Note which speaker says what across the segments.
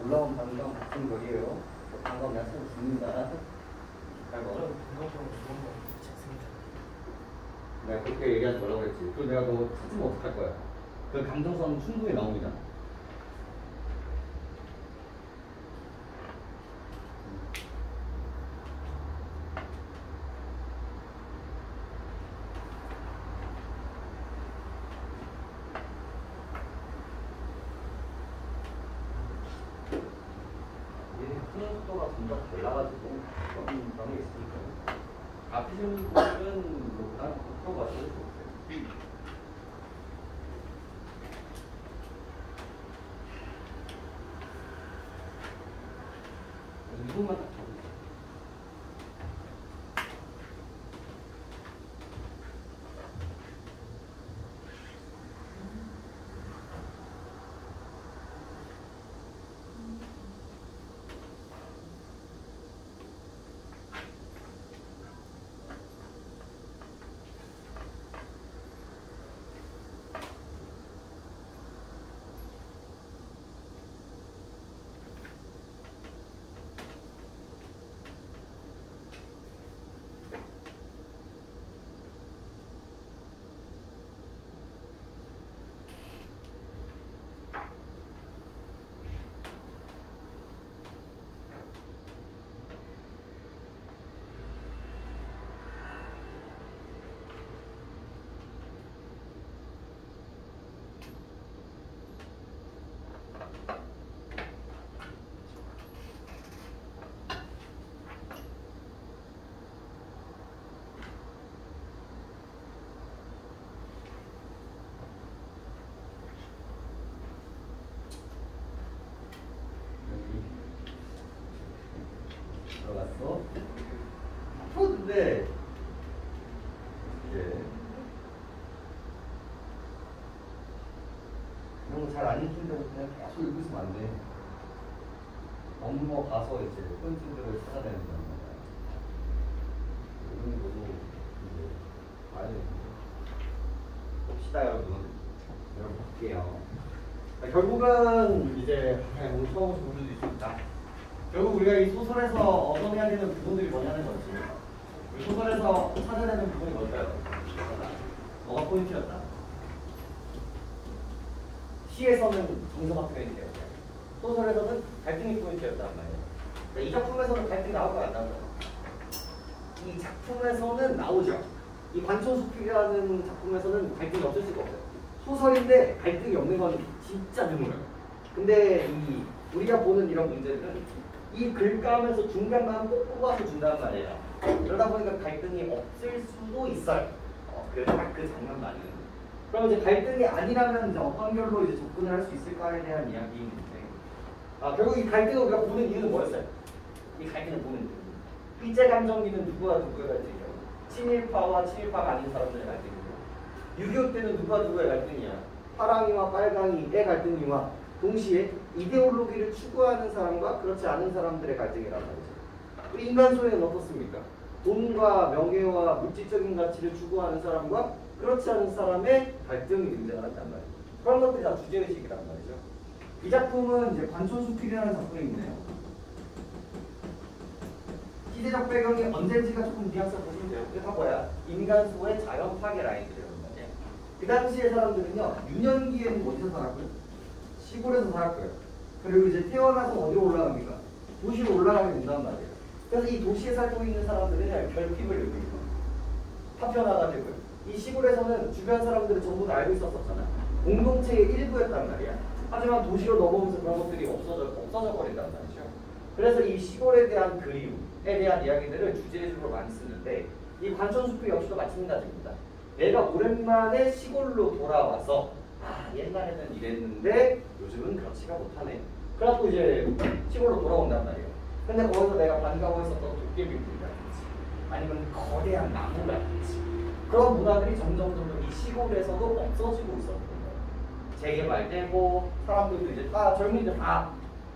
Speaker 1: 올라온 반감 같은 거리예요. 반감 그냥 서로 죽는다. 잘 먹어. 내가 그렇게 얘기하지 말라고 했지. 그리고 내가 너 찾으면 어떡할 거야? 그 감정선은 충분히 나옵니다. 속도가 점점 달라가지고 그런 점이 있으니까 앞이시는 분들은 뭐 다른 속도가 어쩔 수 없어요. 이분만 딱 적으세요. 들어갔어. 풀었는데 이제 이런 거 잘 안 읽힌다고 그냥 계속 읽고 있으면 안 돼. 넘어가서 이제 포인트들을 찾아내는 거야. 이런 것도 이제 봐야 되는데. 봅시다 여러분. 여러분 볼게요. 결국은 이제 뭉쳐오고 싶은 분들도 있습니다. 결국 우리가 이 소설에서 얻어내야 되는 부분들이 뭐냐는 거지. 우리 소설에서 찾아내는 부분이 뭘까요? 뭐가 포인트였다? 시에서는 정서가 포인트였다. 소설에서는 갈등이 포인트였단 말이에요. 그러니까 이 작품에서는 갈등이 나올 거야, 안 나올 거야? 이 작품에서는 나오죠. 이 관촌숲이라는 작품에서는 갈등이 없을 수가 없어요. 소설인데 갈등이 없는 건 진짜 드물어요. 근데 우리가 보는 이런 문제들은 이 글감에서 중간만 꼭 뽑아서 준단 말이에요. 그러다 보니까 갈등이 없을 수도 있어요. 딱 그 장면만은. 그럼 이제 갈등이 아니라면 이제 어떤 결로 이제 접근을 할 수 있을까에 대한 이야기인데, 결국 이 갈등을 우리가 보는 이유는 뭐였어요? 이 갈등을 보는 이유. 일제 감정기는 누구와 누구의 갈등이에요? 친일파와 친일파가 아닌 사람들의 갈등이고, 6.25 때는 누구와 누구의 갈등이야? 파랑이와 빨강이의 갈등이와 동시에 이데올로기를 추구하는 사람과 그렇지 않은 사람들의 갈등이란 말이죠. 인간 소외는 어떻습니까? 돈과 명예와 물질적인 가치를 추구하는 사람과 그렇지 않은 사람의 갈등이 등장한단 말이에요. 그런 것들이 다 주제의식이란 말이죠. 이 작품은 이제 관촌숲이라는 작품인데요. 시대적 배경이 언제인지가 조금 뉘앙스 보시면 돼요. 이게 다 뭐야? 인간 소외 자연 파괴 라인들이란 말이에요. 그 당시의 사람들은요, 유년기에는 어디서 살았고요? 시골에서 살았고요. 그리고 이제 태어나서 어디로 올라갑니까? 도시로 올라가게 된단 말이에요. 그래서 이 도시에 살고 있는 사람들은 결핍을 느끼고 파편화가지고요. 이 시골에서는 주변 사람들은 전부 다 알고 있었잖아. 공동체의 일부였단 말이야. 하지만 도시로 넘어오면서 그런 것들이 없어져 버린단 말이죠. 그래서 이 시골에 대한 그리움에 대한 이야기들을 주제적으로 많이 쓰는데, 이 관촌숲이 역시도 마찬가지입니다. 내가 오랜만에 시골로 돌아와서 옛날에는 이랬는데 요즘은 그렇지가 못하네. 그래갖고 이제 시골로 돌아온단 말이에요. 근데 거기서 내가 반가워했었던 도깨비들이라든지 아니면 거대한 나무라든지 그런 문화들이 점점 이 시골에서도 없어지고 있었던 거예요. 재개발되고 사람들도 이제 젊은이들 다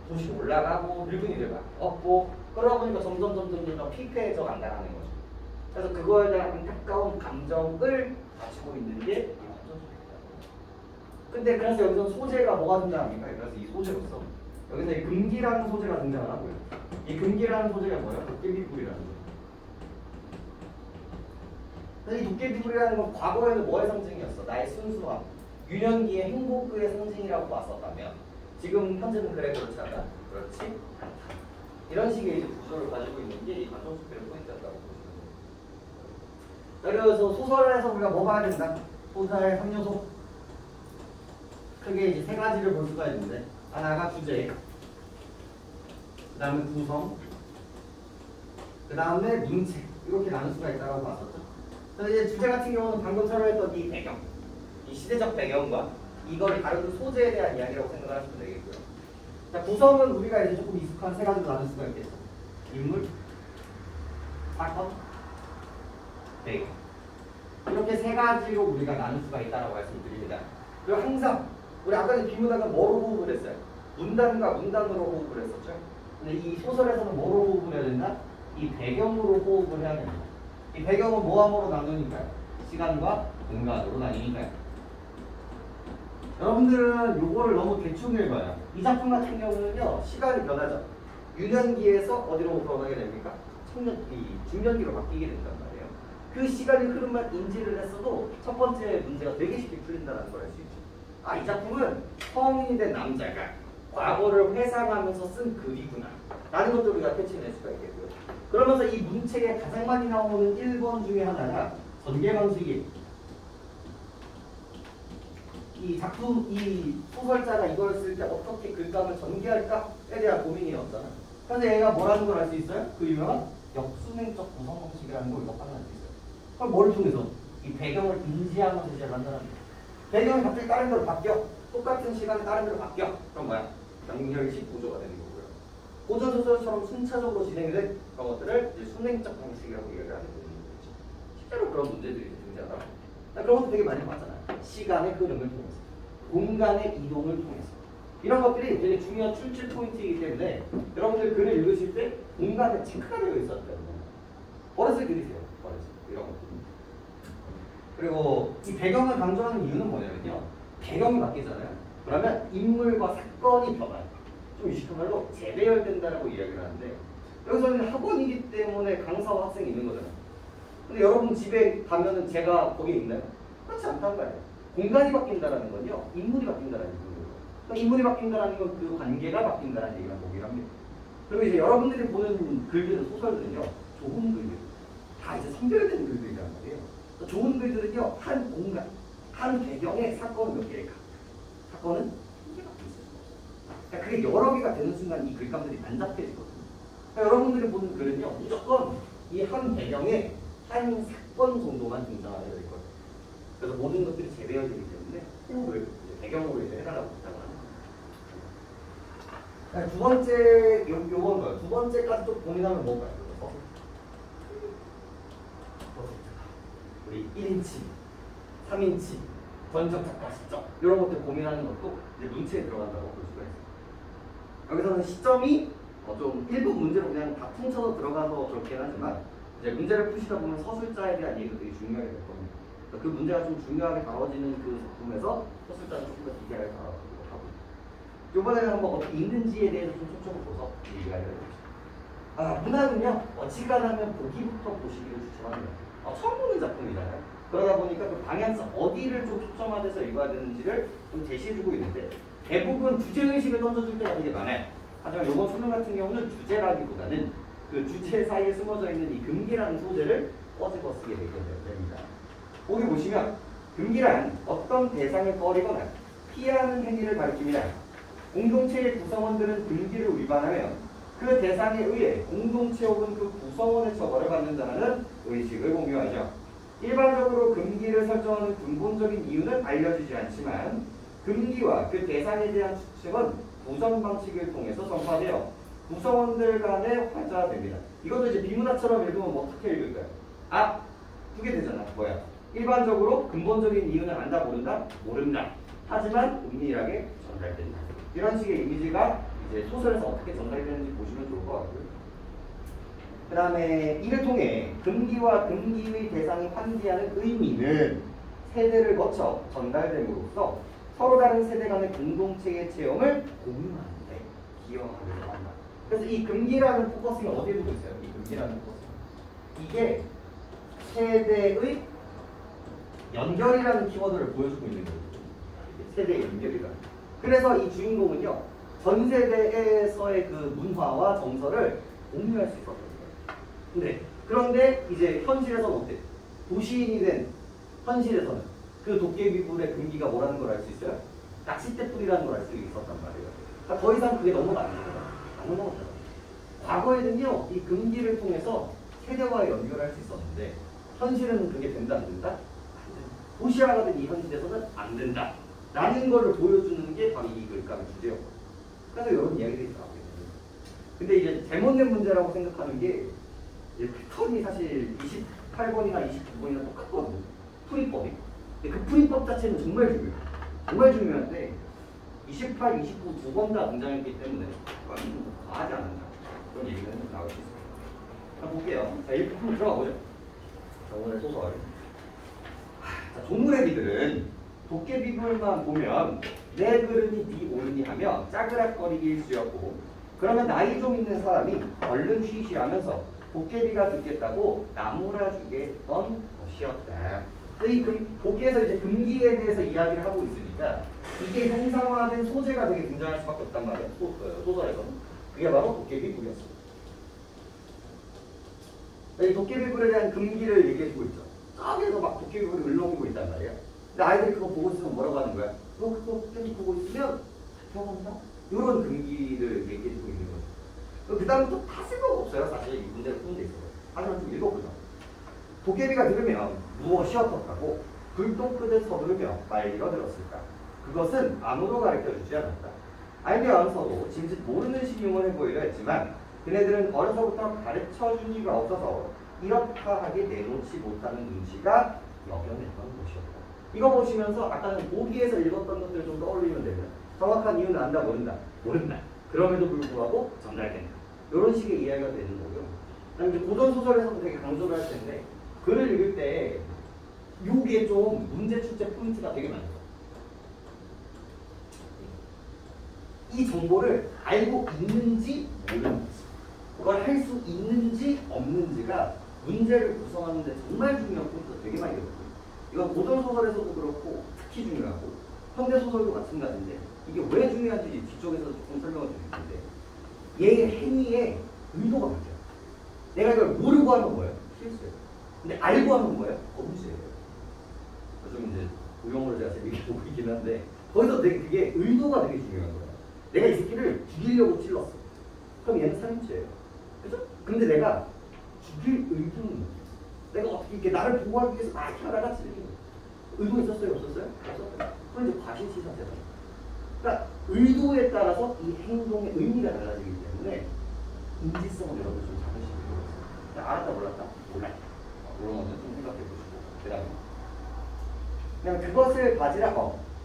Speaker 1: 도시로 올라가고 늙은이들 없고, 그러다 보니까 점점 피폐해져 간다는 거죠. 그래서 그거에 대한 안타까운 감정을 가지고 있는 게 관촌숲입니다. 근데 그래서 여기서 소재가 뭐가 등장합니까? 그래서 이 소재로서 여기서 이 금기라는 소재가 등장을 하고요. 이 금기라는 소재가 뭐예요? 도깨비불이라는 거예요. 이 도깨비불이라는 건 과거에는 뭐의 상징이었어? 나의 순수함, 유년기의 행복의 상징이라고 봤었다면 지금 현재는 그래 그렇지 않아? 그렇지 않다. 이런 식의 이제 구조를 가지고 있는 게 이 관종수표의 포인트였다고 보시면 돼요. 그래서 소설에서 우리가 뭐 봐야 된다? 소설의 3요소 크게 이제 세 가지를 볼 수가 있는데 하나가 주제, 그 다음에 구성, 그 다음에 문체 이렇게 나눌 수가 있다고 봤었죠. 그래서 이제 주제 같은 경우는 방금 설명했던 이 배경, 이 시대적 배경과 이걸 다루는 소재에 대한 이야기라고 생각을 하시면 되겠고요. 자, 구성은 우리가 이제 조금 익숙한 세 가지로 나눌 수가 있겠죠. 인물, 사건, 배경. 이렇게 세 가지로 우리가 나눌 수가 있다고 말씀드립니다. 그리고 항상 우리 아까 비문학은 뭐로 호흡을 했어요? 문단과 문단으로 호흡을 했었죠. 근데 이 소설에서는 뭐로 호흡을 해야 된다? 이 배경으로 호흡을 해야 됩니다. 이 배경은 뭐와 뭐로 나누니까요? 시간과 공간으로 나뉘니까요. 여러분들은 요거를 너무 대충 읽어요. 이 작품 같은 경우는요, 시간이 변하죠. 유년기에서 어디로 변하게 됩니까? 중년기로 바뀌게 된단 말이에요. 그 시간의 흐름만 인지를 했어도 첫 번째 문제가 되게 쉽게 풀린다는 걸 알 수 있죠. 아, 이 작품은 성인이 된 남자가 과거를 회상하면서 쓴 글이구나 라는 것도 우리가 캐치낼 수가 있겠고요. 그러면서 이 문책에 가장 많이 나오는 1번 중에 하나가 전개 방식이에요. 이 작품, 이 소설자가 이걸 쓸 때 어떻게 글감을 전개할까에 대한 고민이었잖아. 그런데 얘가 뭐라는 걸 알 수 있어요? 그 유명한 역순행적 구성 방식이라는 걸 이거 확인할 수 있어요. 그럼 뭐를 통해서? 이 배경을 인지하면서 이제 만들어냅니다. 배경이 갑자기 다른 데로 바뀌어. 똑같은 시간에 다른 데로 바뀌어. 그럼 뭐야? 연결식 구조가 되는 거고요. 고전 소설처럼 순차적으로 진행이 된 그런 것들을 이제 순행적 방식이라고 얘기하는 거죠. 실제로 그런 문제들이 등장하다. 그런 것도 되게 많이 봤잖아요. 시간의 흐름을 통해서, 공간의 이동을 통해서. 이런 것들이 되게 중요한 출제 포인트이기 때문에 여러분들 글을 읽으실 때 공간에 체크가 되어 있었다는 거예요. 버릇을 들이세요. 버릇. 이런 것들. 그리고 이 배경을 강조하는 이유는 뭐냐면요. 배경이 바뀌잖아요. 그러면 인물과 사건이 변화요. 좀 유식한 말로 재배열된다라고 이야기를 하는데 여기서는 학원이기 때문에 강사와 학생이 있는 거잖아요. 근데 여러분 집에 가면은 제가 거기에 있나요? 그렇지 않단 말이에요. 공간이 바뀐다라는 건요. 인물이 바뀐다라는 얘기예요. 그러니까 인물이 바뀐다라는 건 그 관계가 바뀐다라는 얘기만 보기를 합니다. 그리고 이제 여러분들이 보는 글들, 소설들은요. 좋은 글들. 다 이제 선별된 글들이란 말이에요. 좋은 글들은요. 한 공간, 한 배경에 사건은 몇 개일까? 사건은 한 개가 있어요. 그러니까 그게 여러 개가 되는 순간 이 글감들이 난잡해지거든요. 그러니까 여러분들이 보는 글은요. 무조건 이 한 배경에 한 사건 정도만 등장하게 될 거예요. 그래서 모든 것들이 재배열되기 때문에 호흡을 배경으로 이제 해달라고 부탁을 합니다. 두 번째, 요건 거예요. 두 번째까지 좀 고민하면 뭘까요? 우리 1인치, 3인치, 전적 작가 시점 이런 것들 고민하는 것도 이제 문체에 들어간다고 볼 수가 있어요. 여기서는 시점이 좀 일부 문제로 그냥 다 퉁쳐서 들어가서 그렇긴 하지만 이제 문제를 푸시다 보면 서술자에 대한 얘기도 되게 중요하게 될 겁니다. 그 문제가 좀 중요하게 다뤄지는 그 작품에서 서술자는 조금 더 디테일하게 다뤄지기도 하고 이번에는 한번 어떻게 읽는지에 대해서 좀 초점을 둬서 얘기를 해보겠습니다. 문학은요 어지간하면 보기부터 보시기를 추천합니다. 처음 보는 작품이잖아요. 그러다 보니까 그 방향성 어디를 좀 초점화돼서 읽어야 되는지를 좀 제시해주고 있는데 대부분 주제의식을 던져줄 때가 되게 많아요. 하지만 이번 수능 같은 경우는 주제라기보다는 그 주제 사이에 숨어져 있는 이 금기라는 소재를 꺼집어 쓰게 됩니다. 거기 보시면 금기란 어떤 대상을 꺼리거나 피하는 행위를 가리킵니다. 공동체의 구성원들은 금기를 위반하며 그 대상에 의해 공동체 혹은 그 구성원의 처벌을 받는다는 의식을 공유하죠. 일반적으로 금기를 설정하는 근본적인 이유는 알려지지 않지만 금기와 그 대상에 대한 추측은 구성 방식을 통해서 전파되어 구성원들 간에 활자됩니다. 이것도 이제 비문학처럼 읽으면 어떻게 읽을까요? 두개 되잖아. 뭐야? 일반적으로 근본적인 이유는 안다 모른다? 모른다. 하지만 은밀하게 전달된다. 이런 식의 이미지가 이제 소설에서 어떻게 전달되는지 보시면 좋을 것 같고요. 그 다음에 이를 통해 금기와 금기의 대상이 환기하는 의미는 세대를 거쳐 전달됨으로써 서로 다른 세대 간의 공동체의 체험을 공유하는데 기여하기도 한다. 그래서 이 금기라는 포커스가 어디에 두고 있어요? 이 금기라는 포커스. 이게 세대의 연결이라는 키워드를 보여주고 있는 거예요. 세대의 연결이다. 그래서 이 주인공은요, 전 세대에서의 그 문화와 정서를 공유할 수 있었던 거예요. 그런데 이제 현실에서는 어때? 도시인이 된 현실에서는 그 도깨비불의 금기가 뭐라는 걸 알 수 있어요? 낚싯대뿔이라는 걸 알 수 있었단 말이에요. 그러니까 더 이상 그게 너무 안 됩니다. 안 넘어가요. 과거에는요, 이 금기를 통해서 세대와 연결할 수 있었는데 현실은 그게 된다 안 된다? 안 된다. 도시화가 된 이 현실에서는 안 된다. 라는 걸 보여주는 게 바로 이 글감의 주제였고. 그래서 이런 이야기들이 나오게 됩니다. 근데 이제 잘못된 문제라고 생각하는 게 패턴이 사실 28번이나 29번이나 똑같거든요. 풀이법이. 근데 그 풀이법 자체는 정말 중요해요. 정말 중요한데 28, 29 두 번 다 등장했기 때문에 과하지 않는다. 그런 얘기는 나올 수 있습니다. 자, 볼게요. 자, 1부 한번 들어가 보죠. 자, 오늘 소설. 자, 조무래비들은 도깨비불만 보면 내 그릇이 네 오르니 하며 짜그락거리기 일쑤였고, 그러면 나이 좀 있는 사람이 얼른 쉬시하면서 도깨비가 듣겠다고 나무라주게 했던 것이었다. 이 도끼에서 이제 금기에 대해서 이야기를 하고 있으니까 이게 형상화된 소재가 되게 등장할 수밖에 없단 말이에요. 소설에서는. 그게 바로 도깨비불이었습니다. 이 도깨비불에 대한 금기를 얘기해주고 있죠. 저기에서 막 도깨비불이 을렁이고 있단 말이에요. 근데 아이들이 그거 보고 있으면 뭐라고 하는 거야? 너 그거 계속 보고 있으면 잡혀간다? 이런 금기를 얘기해주고 있는 거죠. 그 다음부터 다 쓸모가 없어요. 사실 이 문제를 푸는 데 있어서. 하지만 좀 읽어보죠. 도깨비가 들으면 무엇이 어떻다고 불똥 끄듯 서두르며 말리러 들었을까? 그것은 아무도 가르쳐주지 않았다. 알면서도 짐짓 모르는 신용을 해보이려 했지만 그네들은 어려서부터 가르쳐준 이가 없어서 이렇다 하게 내놓지 못하는 눈치가 여겨냈던 것이었다. 이거 보시면서 아까는 보기에서 읽었던 것들을 좀 떠올리면 됩니다. 정확한 이유는 안다 모른다. 모른다. 그럼에도 불구하고 전달된다. 이런 식의 이야기가 되는 거고요. 그다음에 고전소설에서도 되게 강조를 할 텐데 글을 읽을 때 요게 좀 문제 출제 포인트가 되게 많아요. 이 정보를 알고 있는지 모르는지, 그걸 할 수 있는지 없는지가 문제를 구성하는 데 정말 중요한 포인트가 되게 많이 되거든요. 이건 고전소설에서도 그렇고 특히 중요하고 현대소설도 마찬가지인데 이게 왜 중요한지 뒤쪽에서 조금 설명을 드릴 텐데 얘의 행위의 의도가 문제예요. 내가 이걸 모르고 하면 뭐예요? 실수예요. 근데 알고 하면 뭐예요? 범죄예요. 좀 이제 우영으로 제가 재밌게 보고 있긴 한데 거기서 되게 그게 의도가 되게 중요한 거예요. 내가 이 새끼를 죽이려고 찔렀어. 그럼 얘는 살인죄예요. 그죠? 근데 내가 죽일 의도는 내가 어떻게 이렇게 나를 보호하기 위해서 막 하다가 찔린 거예요. 의도 있었어요? 없었어요? 없었어요. 그럼 이제 과실치사죄다. 그러니까 의도에 따라서 이 행동의 의미가 달라지기 때문에 인지성을 여러분 좀 잡으시면 좋겠어요. 알았다 몰랐다? 몰라요. 그런 거는 좀 생각해 보시고 그다음에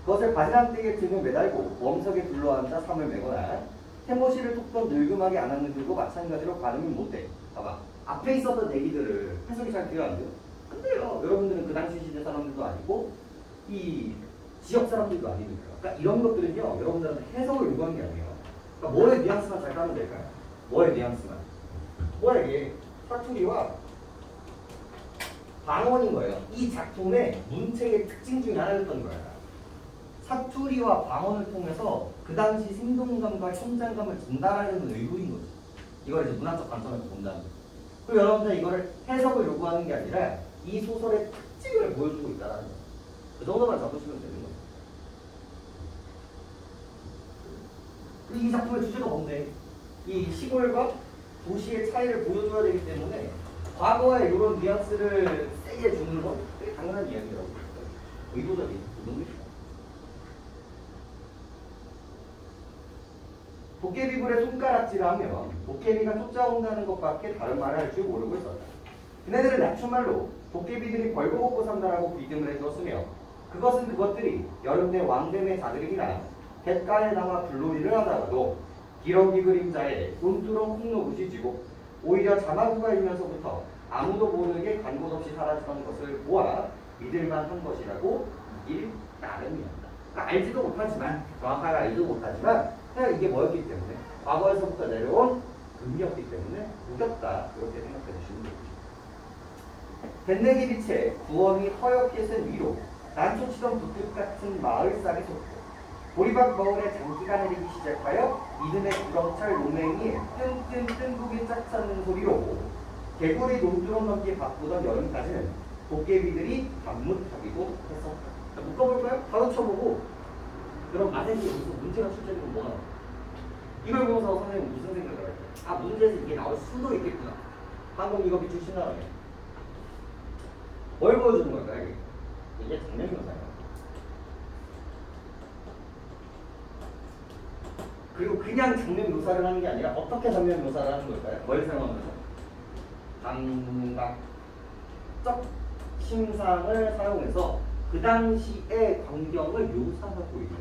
Speaker 1: 그것을 바지락대기에 등을 매달고 웜석에 둘러앉아 삼을 매거나 태모시를 톡던 늙음하게 안았는 들고 마찬가지로 발음이 못돼. 봐봐. 앞에 있었던 얘기들을 해석이 잘 돼요? 안 돼요? 안 돼요. 여러분들은 그 당시 시대 사람들도 아니고 이 지역 사람들도 아니니까. 그러니까 이런 것들은요. 여러분들한테 해석을 요구하는 게 아니에요. 그러니까 뭐의 뉘앙스만 잘 까면 될까요? 뭐의 뉘앙스만. 뭐야 이게? 사투리와 방언인 거예요. 이 작품의 문책의 특징 중에 하나였던 거예요. 사투리와 방언을 통해서 그 당시 생동감과 현장감을 전달하려는 의도인 거죠. 이걸 이제 문학적 관점에서 본다는 거죠. 그리고 여러분들 이거를 해석을 요구하는 게 아니라 이 소설의 특징을 보여주고 있다는 거예요. 그 정도만 잡으시면 되는 거예요. 이 작품의 주제가 뭔데? 이 시골과 도시의 차이를 보여줘야 되기 때문에 과거에 이런 뉘앙스를 세게 주는 건 되게 당연한 이야기라고 생각해요. 의도적인 부분입니다. 도깨비불에 손가락질을 하면 도깨비가 쫓아온다는 것밖에 다른 말을 할 줄 모르고 있었다. 그네들은 낮춤말로 도깨비들이 벌거벗고 산다라고 비듬을 해주었으며 그것은 그것들이 여름내 왕뱀의 자들이나 갯가에 남아 불놀이를 하다가도 기러기 그림자에 논두렁 콩노릇이 쥐고 오히려 자마구가 일면서부터 아무도 모르게 간 곳 없이 사라지던 것을 보아 믿을만한 것이라고 이길 나름이었다. 그러니까 알지도 못하지만 정확하게 알지도 못하지만 그냥 이게 뭐였기 때문에 과거에서부터 내려온 의미였기 때문에 우겼다 이렇게 생각해 주시면 되겠죠. 밴내기 빛에 구원이 허옇게 센 위로 난초 치던 붓끝 같은 마을상에 솟고 보리밥 마을에 장기가 내리기 시작하여 이듬해 구렁철 노맹이 뜬뜬뜬국이 짝찾는 소리로 개구리 논두렁 넘기 바쁘던 여름까지는 도깨비들이 밤뭇하기도 했었다. 자, 묶어볼까요? 바로 쳐보고 그럼 만약에 여기서 문제가 출제되면 뭐가 나와? 이걸 보면서 선생님 무슨 생각을 할까요? 아, 문제에서 이게 나올 수도 있겠구나. 방금 이거 비추신 다음에 뭘 보여주는 걸까요? 이게 장면묘사예요. 그리고 그냥 장면묘사를 하는 게 아니라 어떻게 장면묘사를 하는 걸까요? 뭘 사용하면서? 감각적 심상을 사용해서 그 당시의 광경을 묘사하고 있는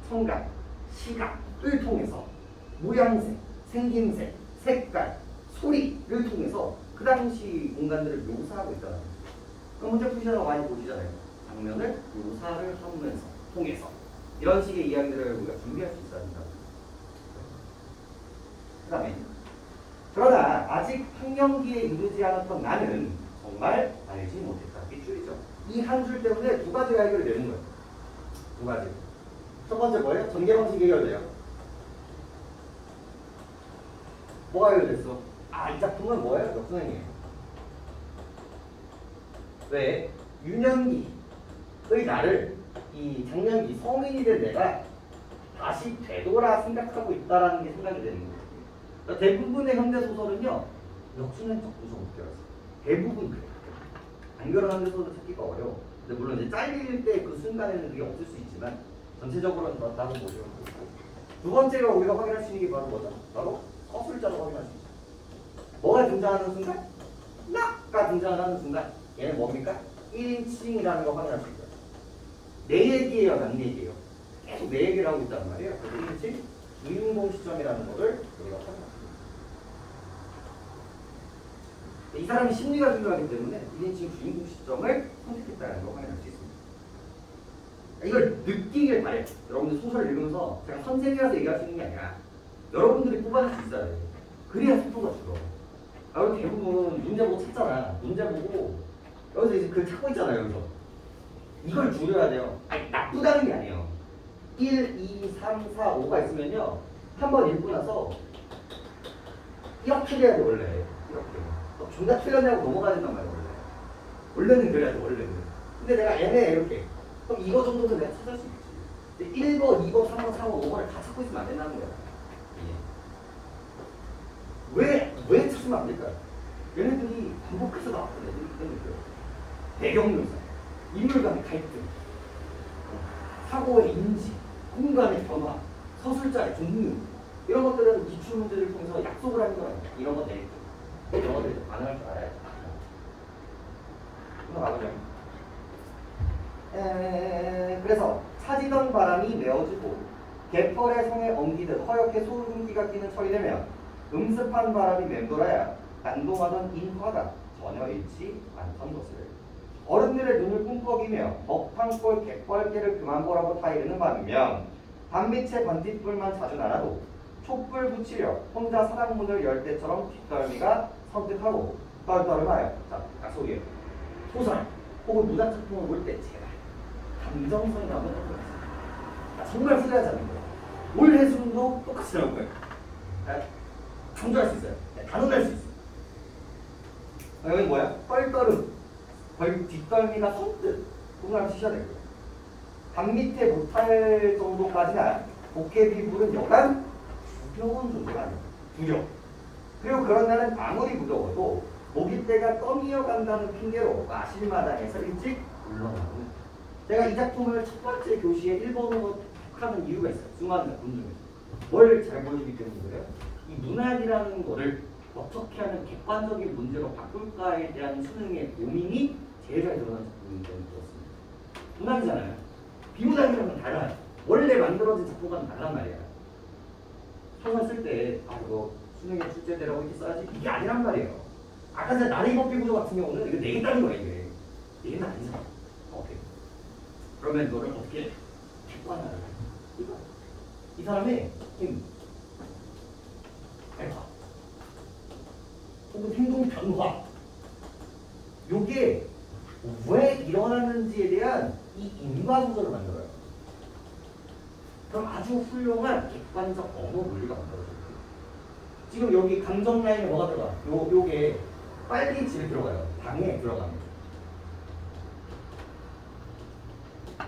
Speaker 1: 청각, 시각을 통해서 모양새, 생김새, 색깔, 소리를 통해서 그 당시 공간들을 묘사하고 있다는 거예요. 그럼 문제 푸시다가 많이 보시잖아요. 장면을 묘사를 하면서 통해서 이런 식의 이야기들을 우리가 준비할 수 있어야 된다. 그 다음에 그러나 아직 학령기에 이르지 않았던 나는 정말 알지 못했다. 이게 줄이죠. 이 한 줄 때문에 두 가지가 해결이 되는 거예요. 두 가지. 첫 번째 뭐예요? 전개 방식이 해결돼요. 뭐가 해결됐어? 아, 이 작품은 뭐예요? 역순행이에요. 왜? 유년기의 나를 이 장년기 성인이 된 내가 다시 되돌아 생각하고 있다라는 게 생각이 되는 거예요. 그러니까 대부분의 현대소설은요 역순행적 구성을 껴있어요. 대부분 그래요. 안 결혼한 데서도 찾기가 어려워. 근데 물론 이제 잘릴 때 그 순간에는 그게 없을 수 있지만 전체적으로는 그렇다고 보시면 되고, 두 번째가 우리가 확인할 수 있는 게 바로 뭐죠? 바로 서술자로 확인할 수 있어요. 뭐가 등장하는 순간? 낙가 등장하는 순간 얘는 뭡니까? 1인칭이라는 거 확인할 수 있어요. 내 얘기예요, 남 얘기예요? 계속 내 얘기를 하고 있단 말이에요. 그래서 1인칭 주인공 시점이라는 거를 우리가 확인할 수 있어요. 이 사람이 심리가 중요하기 때문에 1인칭 주인공 시점을 선택했다는 걸 확인할 수 있습니다. 이걸 느끼길 바래요. 여러분들 소설을 읽으면서 제가 선생이라서 얘기할 수 있는 게 아니라 여러분들이 뽑아낼 수 있어야 돼요. 그래야 속도가 줄어. 여러분 대부분 문제 보고 찾잖아. 문제 보고 여기서 이제 글 찾고 있잖아요. 여기서. 이걸 줄여야 돼요. 아니, 나쁘다는 게 아니에요. 1, 2, 3, 4, 5가 있으면요. 한번 읽고 나서 이렇게 돼야 돼, 원래. 이렇게. 존나 틀렸냐고 넘어가야 된단 말이야, 원래. 원래는 그래야 돼, 원래는. 근데 내가 애매해, 이렇게. 그럼 이거 정도는 내가 찾을 수 있지. 1번, 2번, 3번, 4번, 5번을 다 찾고 있으면 안 된다는 거야. 왜 찾으면 안 될까요? 얘네들이 반복해서 나왔던 애들이기 때문에 배경묘사, 인물 간의 갈등, 사고의 인지, 공간의 변화, 서술자의 종류 이런 것들은 기출문제를 통해서 약속을 하는 거예요. 이런 것들이 이런 것들이 가능할 줄 알아야죠. 가보죠. 그래서 차지던 바람이 메어지고 개펄의 성에 엉기듯 허옇게 소름기가 끼는 철이 되면 음습한 바람이 맴돌아야 난동하던 인화가 전혀 잃지 않던 것을 어른들의 눈을 꿈뻑이며 먹탕골 갯벌개를 그만 보라고 타이르는 밤이면 밤빛의 반딧불만 자주 날아도 촛불 붙이려 혼자 사랑문을 열 때처럼 뒷덜미가 선뜻하고 떨떠름하여 자, 약속이에요. 소설 혹은 문학작품을 볼 때 제발 감정선이 나오면 똑같이 정말 후회하지 않는 거예요. 올 해수도 똑같이 나올 거예요. 강조할 수 있어요. 단언할 수 있어요. 여기 뭐야? 떨떠름. 뒷덜미가 선뜻 그걸 치셔야 될 거예요. 밤밑에 못할 정도까지나 도깨비불은 여간 두려운 존재가 아니에요. 두려워. 그리고 그런 날은 아무리 무더워도 모깃대가 떠미어 간다는 핑계로 마실마당에서 일찍 물러나는. 제가 이 작품을 첫 번째 교시에 1번으로 하는 이유가 있어요. 수많은 작품 중에. 뭘 잘 보여주기 때문에 이 문학이라는 거를 어떻게 하는 객관적인 문제로 바꿀까에 대한 수능의 고민이 제일 잘 드러난 작품이기 때문에 그렇습니다. 문학이잖아요. 비문학이라는 달라요. 원래 만들어진 작품과는 달란 말이야. 소설 쓸 때 이거 수능에 출제되라고 이렇게 써야지 이게 아니란 말이에요. 아까 전에 나의 법비 구조 같은 경우는 이거 내겠다는 거야. 이게 내는 아니잖아. 어떻게? 그러면 이거를 어떻게 이 사람의 힘, 알파, 혹은 행동 변화. 요게 왜 일어나는지에 대한 이 인과구조를 만들어요. 그럼 아주 훌륭한 객관적 언어 논리가 만들어져요. 지금 여기 감정 라인에 뭐가 들어가? 요게 빨리 집에 들어가요. 방에 들어가면.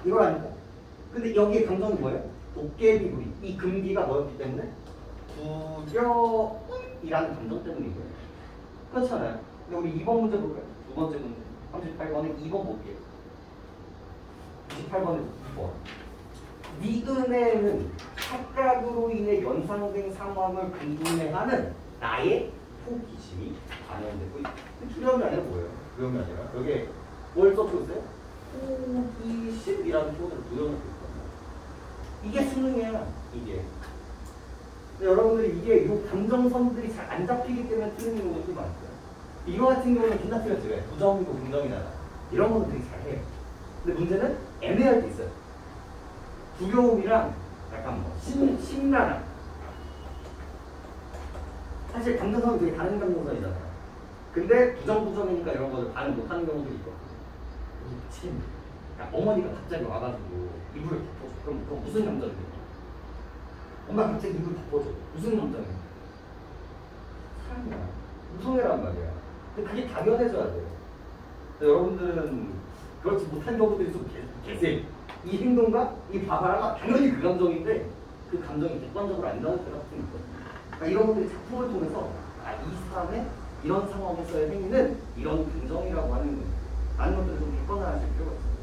Speaker 1: 이걸 아니까. 근데 여기에 감정이 뭐예요? 도깨비구리. 이 금기가 뭐였기 때문에? 두려움이라는 감정 때문이고요. 그렇잖아요. 근데 우리 2번 문제 볼까요? 두 번째 문제. 38번에 2번 볼게요. 28번에 2번. 니은에는 착각으로 인해 연상된 상황을 궁금해하는 나의 호기심이 반영되고 있다. 두려움이 아니라 뭐예요? 두려움이 아니라 여기에 뭘 써주고 있어요? 호기심이라는 표현을 부여놓고 있거든요. 이게 수능이야. 이게. 근데 여러분들이 이게 이 감정선들이 잘 안 잡히기 때문에 틀린 경우가 좀 많아요. 이거 같은 경우는 존나 틀렸지. 왜? 부정이고 긍정이잖아. 이런 거는 되게 잘해요. 근데 문제는 애매할 때 있어요. 두려움이랑 약간 뭐 심란함. 사실 감정선은 되게 다른 감정선이잖아요. 근데 부정이니까 이런 거를 반응 못하는 경우들이 있거든요. 미친. 그러니까 어머니가 갑자기 와가지고 이불을 덮어줘. 그럼 그건 무슨 감정이에요? 엄마 갑자기 이불을 덮어줘. 무슨 감정이에요? 사랑이야. 무성애란 말이야. 근데 그게 당연해져야 돼요. 여러분들은 그렇지 못한 경우들이 좀 계세요. 이 행동과 이 바바라가 당연히 그 감정인데 그 감정이 객관적으로 안 나올 때가 가끔 있거든요. 그러니까 이런 것들이 작품을 통해서 이 사람의 이런 상황에서의 행위는 이런 감정이라고 하는 거예요. 라는 것들을 좀 객관화하실 필요가 있어요.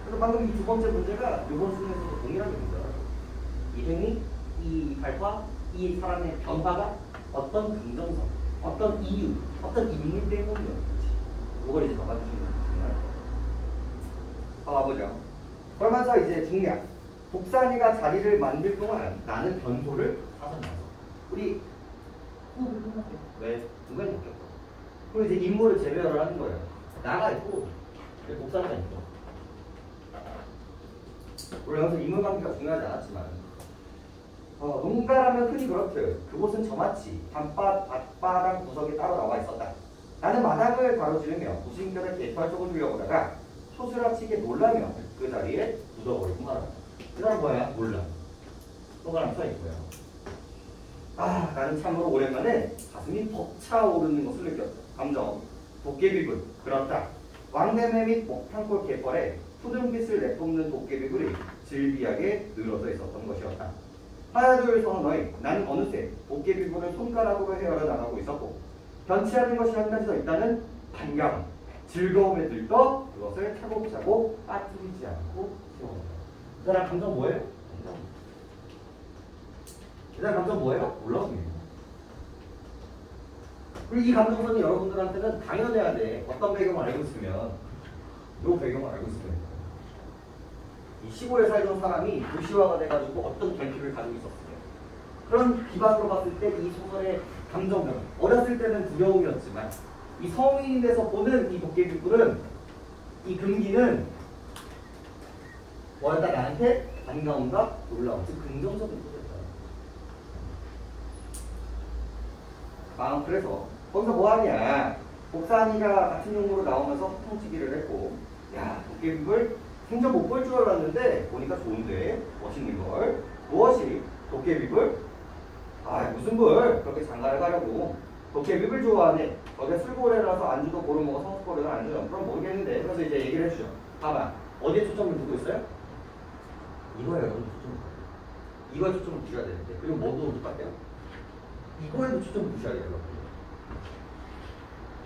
Speaker 1: 그래서 방금 이 두 번째 문제가 이번 수능에서도 동일하게 문제예요. 이 행위, 이 발화, 이 사람의 변화가 어떤 긍정성, 어떤 이유, 어떤 인물 때문이었는지 이걸 이제 잡아주시는 거예요. 봐보죠. 그러면서 이제 중요한 복산이가 자리를 만들 동안 나는 변소를 사선나서 우리 왜? 누가 바뀌었어? 그럼 이제 인물을 제외를 하는 거예요. 나가 있고 복산이가 있고 물론 여기서 인물 관계가 중요하지 않았지만 농가라면 흔히 그렇듯 그곳은 저마치 밭바닥 구석에 따로 나와 있었다. 나는 마당을 가로지르며 무신결에 개털 쪽을 들려보다가 소스라치게 놀라며 그 자리에 묻어버리고 말았다. 그 사람 뭐야? 몰라. 동그라미 써있고요. 나는 참으로 오랜만에 가슴이 벅차오르는 것을 느꼈다. 감정, 도깨비불, 그렇다. 왕래매 및 목탄골 개펄에 푸른빛을 내뿜는 도깨비불이 질비하게 늘어져 있었던 것이었다. 하나 둘 서너 너희 나는 어느새 도깨비불을 손가락으로 헤어려 나가고 있었고 변치 않은 것이 한 가지 더 있다는 반감, 즐거움에 들떠 그것을 차곡차곡 빠뜨리지 않고 세워온다. 그 사람 감정 뭐예요? 그 사람 감정 뭐예요? 올라옵니다. 그리고 이 감정선이 여러분들한테는 당연해야 돼. 어떤 배경을 알고 있으면 이 배경을 알고 있으면 이 시골에 살던 사람이 도시화가 돼가지고 어떤 결핍을 가지고 있었어요. 그런 기반으로 봤을 때 이 소설의 감정은 어렸을 때는 두려움이었지만 이 성인이 돼서 보는 이 도깨비불은 이 금기는 뭐였다? 나한테 반가움과 놀라움, 즉 긍정적인 소리였다. 그래서 거기서 뭐하냐? 복산이가 같은 용도로 나오면서 소통치기를 했고 야 도깨비불 생전 못 볼 줄 알았는데 보니까 좋은데 멋있는 걸 무엇이 도깨비불? 무슨 불 그렇게 장가를 가려고 도깨비불 좋아하네. 거기에 술고래라서 안주도 고루 먹어 성수고래는 안주죠. 그럼 모르겠는데 그래서 이제 얘기를 해주죠. 봐봐 어디에 초점을 두고 있어요? 이거예요. 초점. 이거에 초점을 두셔야 되는데 그리고 뭐도 똑같아요. 이거에도 초점을 두셔야 돼요.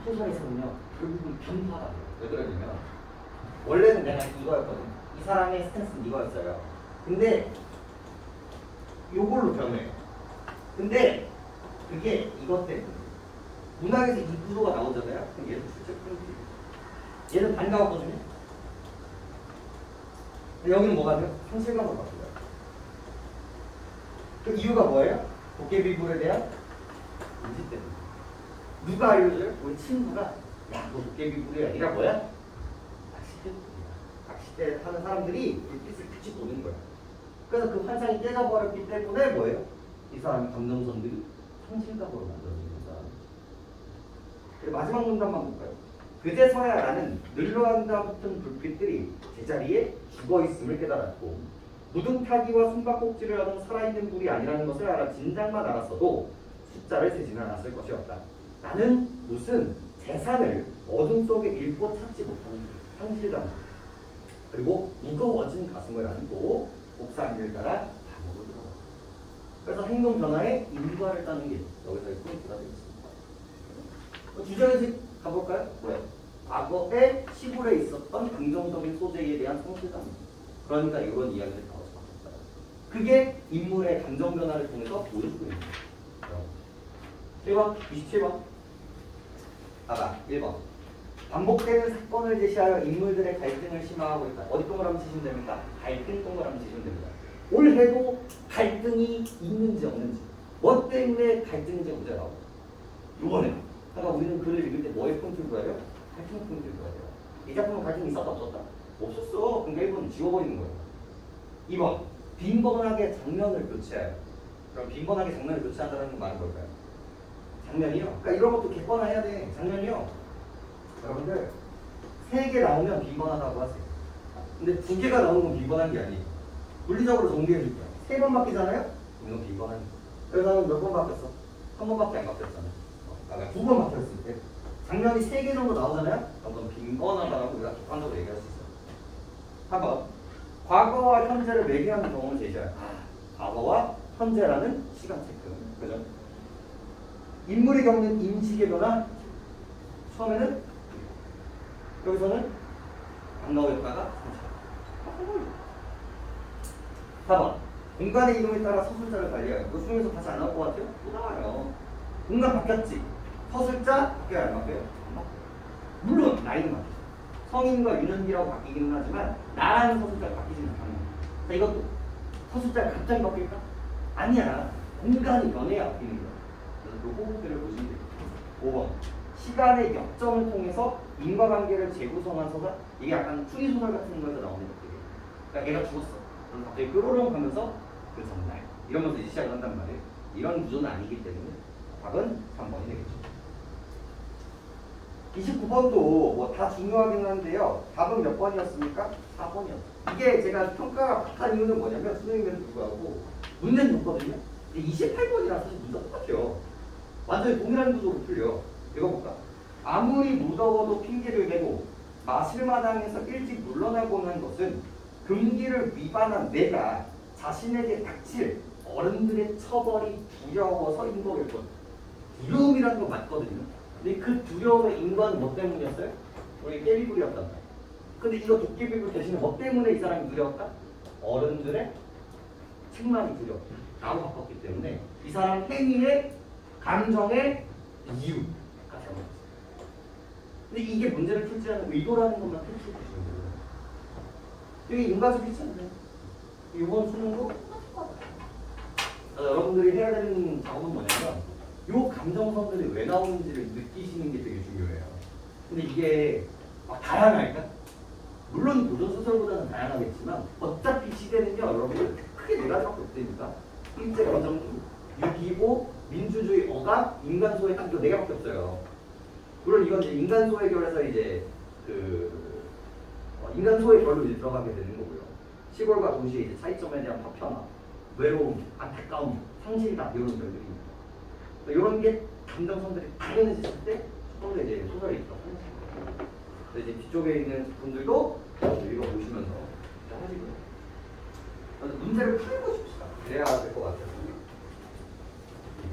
Speaker 1: 소설에서는요 결국은 변화가 돼요. 왜 그러냐면 원래는 내가 이거였거든. 이 사람의 스탠스는 이거였어요. 근데 요걸로 변해. 근데 그게 이것 때문에 문학에서 이 구도가 나오잖아요. 그럼 얘는 출제 끊지. 얘는 반가웠거든요. 여기는 뭐가 돼요? 상실감으로 바뀌어요. 그 이유가 뭐예요? 도깨비불에 대한 인지 때문에. 누가 알려줘요? 우리 친구가 야 너 도깨비불이 아니라 뭐야? 10대 10대 하는 사람들이 불빛을 같이 보는 거야. 그래서 그 환상이 깨져버렸기 때문에 뭐예요? 이 사람의 감정선들이 상실감으로 만들어집니다. 마지막 문단만 볼까요? 그제서야 나는 늘러간다 붙은 불빛들이 제자리에 죽어있음을 깨달았고 무등타기와 숨바꼭질을 하던 살아있는 불이 아니라는 것을 알아 진작만 알았어도 숫자를 세지는 않았을 것이었다. 나는 무슨 재산을 어둠 속에 잃고 찾지 못하는 상실감 그리고 무거워진 가슴을 안고 옥상 길 따라 감옥으로 들어갔다. 그래서 행동 변화에 인과를 따는 게 여기서의 포인트가 되겠습니다. 주제의식 가볼까요? 뭐예요? 과거의 시골에 있었던 긍정적인 소재에 대한 성실감. 그러니까 이런 이야기를 다 어떻게 그게 인물의 감정 변화를 통해서 보여주고 있는 거예요. 1번, 27번. 봐봐, 1번. 반복되는 사건을 제시하여 인물들의 갈등을 심화하고 있다. 어디 동그라미 치시면 됩니까? 갈등 동그라미 치시면 됩니다. 올해도 갈등이 있는지 없는지, 뭐 때문에 갈등인지 문제가 나오고. 이번에, 그러니까 우리는 글을 읽을 때 뭐에 포인트를 둬야 돼요? 갈등 포인트를 둬야 돼요. 이 작품은 갈등이 있었다 없었다? 없었어. 그러니까 1번 지워버리는 거예요. 2번, 빈번하게 장면을 교체해요. 그럼 빈번하게 장면을 교체한다는 말은 뭘까요? 장면이요. 그러니까 이런 것도 객관화해야 돼. 장면이요. 여러분들 3개 나오면 빈번하다고 하세요. 근데 2개가 나오는 건 빈번한 게 아니에요. 물리적으로 정리해 줄게요. 3번 바뀌잖아요? 이건 빈번한 거예요. 그래서 나는 몇 번 바뀌었어? 1번밖에 안 바뀌었잖아. 그러니까 2번 바뀌었을 때 장면이 3개 정도 나오잖아요? 그럼 빈번하다라고 우리가 객관적으로 얘기할 수 있어요. 3번 과거와 현재를 매개하는 경험을 제시해요. 과거와 현재라는 시간 체크. 그죠? 인물이 겪는 인식의 변화. 처음에는 여기서는 안 나오겠다가 4번 공간의 이동에 따라 서술자를 관리해요. 이거 수능에서 다시 안 나올 것 같아요? 또 나와요. 공간 바뀌었지? 서술자 바뀌어요? 안 바뀌어요? 물론 나이는 바뀌죠. 성인과 유년기라고 바뀌기는 하지만 나라는 서술자가 바뀌지는 않아요. 자, 이것도 서술자가 갑자기 바뀔까? 아니야. 공간이 변해야 바뀌는 거야. 그래서 그 호흡들을 보시면 돼요. 5번 시간의 역점을 통해서 인과관계를 재구성한 소설. 이게 약간 추리소설 같은 거에서 나오는 것들이에요. 그러니까 걔가 죽었어. 그럼 갑자기 뾰로롱 하면서 그 전날 이러면서 이제 시작을 한단 말이에요. 이런 구조는 아니기 때문에 답은 3번이 되겠죠. 29번도 뭐 다 중요하긴 한데요. 답은 몇 번이었습니까? 4번이었어요. 이게 제가 평가가 박한 이유는 뭐냐면 수능임에도 불구하고 문제는 높거든요. 28번이랑 사실 문제가 똑같아요. 완전히 동일한 구조로 풀려. 읽어볼까? 아무리 무더워도 핑계를 대고 마실마당에서 일찍 물러나곤 한 것은 금기를 위반한 내가 자신에게 닥칠 어른들의 처벌이 두려워서인 거겠군. 두려움이라는 거 맞거든요. 근데 그 두려움의 인과는 뭐 때문이었어요? 우리 깨비불이었단 말이에요. 근데 이거 도깨비불 대신에 뭐 때문에 이 사람이 두려웠다? 어른들의 책망이 두려웠다. 라고 바꿨기 때문에 이 사람 행위의 감정의 이유가 잘못했어요. 근데 이게 문제를 풀지 않은 의도라는 것만 풀치고 계시는 거예요. 이게 인과적 피치인데 이번 수능도 여러분들이 해야 되는 작업은 뭐냐면 요 감정선들이 왜 나오는지를 느끼시는 게 되게 중요해요. 근데 이게 막 다양할까? 물론 도전소설보다는 다양하겠지만 어차피 시대는요 여러분들 크게 4가지밖에 없으니까 일제 감정주, 6.25, 민주주의 억압, 인간소외 딱 이거 4개밖에 없어요. 물론 이건 이제 인간소외 결에서 이제 인간소외 결로 이제 들어가게 되는 거고요. 시골과 도시의 이제 차이점에 대한 파편화, 외로움, 안타까움, 상실감 이런 것들이 이런 게 감정선들이 당연해졌을 때 서로 이제 소설이 있다고 하는 거예요. 이제 뒤쪽에 있는 분들도 읽어보시면서 하시고요. 문제를 풀고 싶시다. 그래야 될 것 같아요.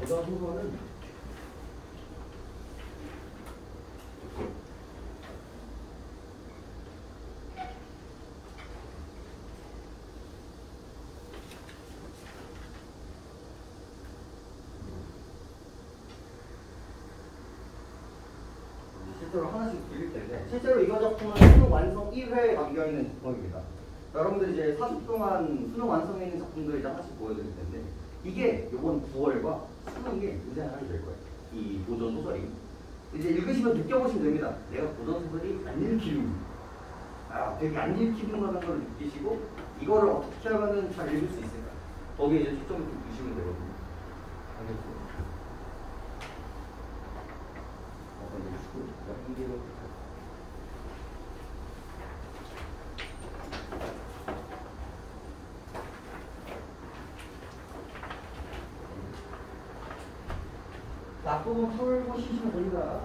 Speaker 1: 어떤 소설은 실제로 하나씩 드릴 텐데 실제로 이거 작품은 수능 완성 1회에 담겨있는 작품입니다. 여러분들이 이제 40 동안 수능 완성해 있는 작품들을 이제 하나씩 보여드릴 텐데 이게 이번 9월과 수능에 의장하게 될 거예요. 이 도전 소설이 이제 읽으시면 느껴보시면 됩니다. 내가 도전 소설이 안 읽히는 되게 안 읽히는 거라는 걸 느끼시고 이거를 어떻게 하면은 잘 읽을 수 있을까? 거기에 이제 초점을 좀 두시면 되거든요. 알겠어요? 앞부분 풀고 쉬시면 됩니다.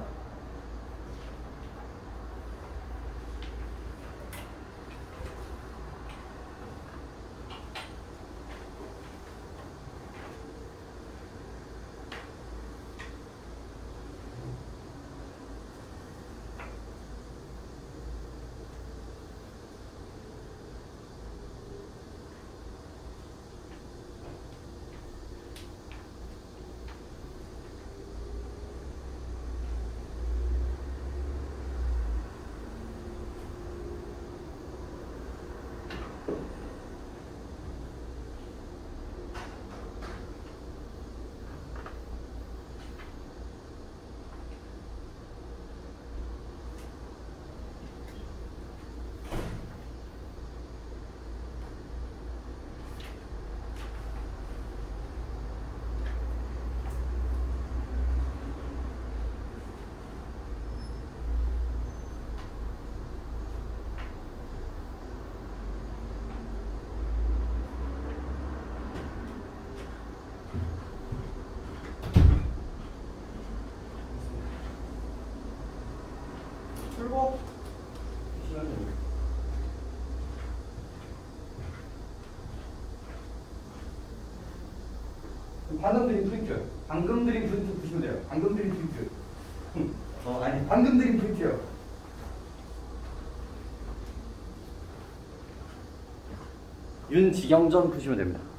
Speaker 1: 풀고 쉬시면 됩니다. 방금 드린 프린트. 방금 드린 프린트 보시면 돼요. 방금 드린 프린트. 아니, 방금 드린 프린트요. 윤지경전 보시면 됩니다.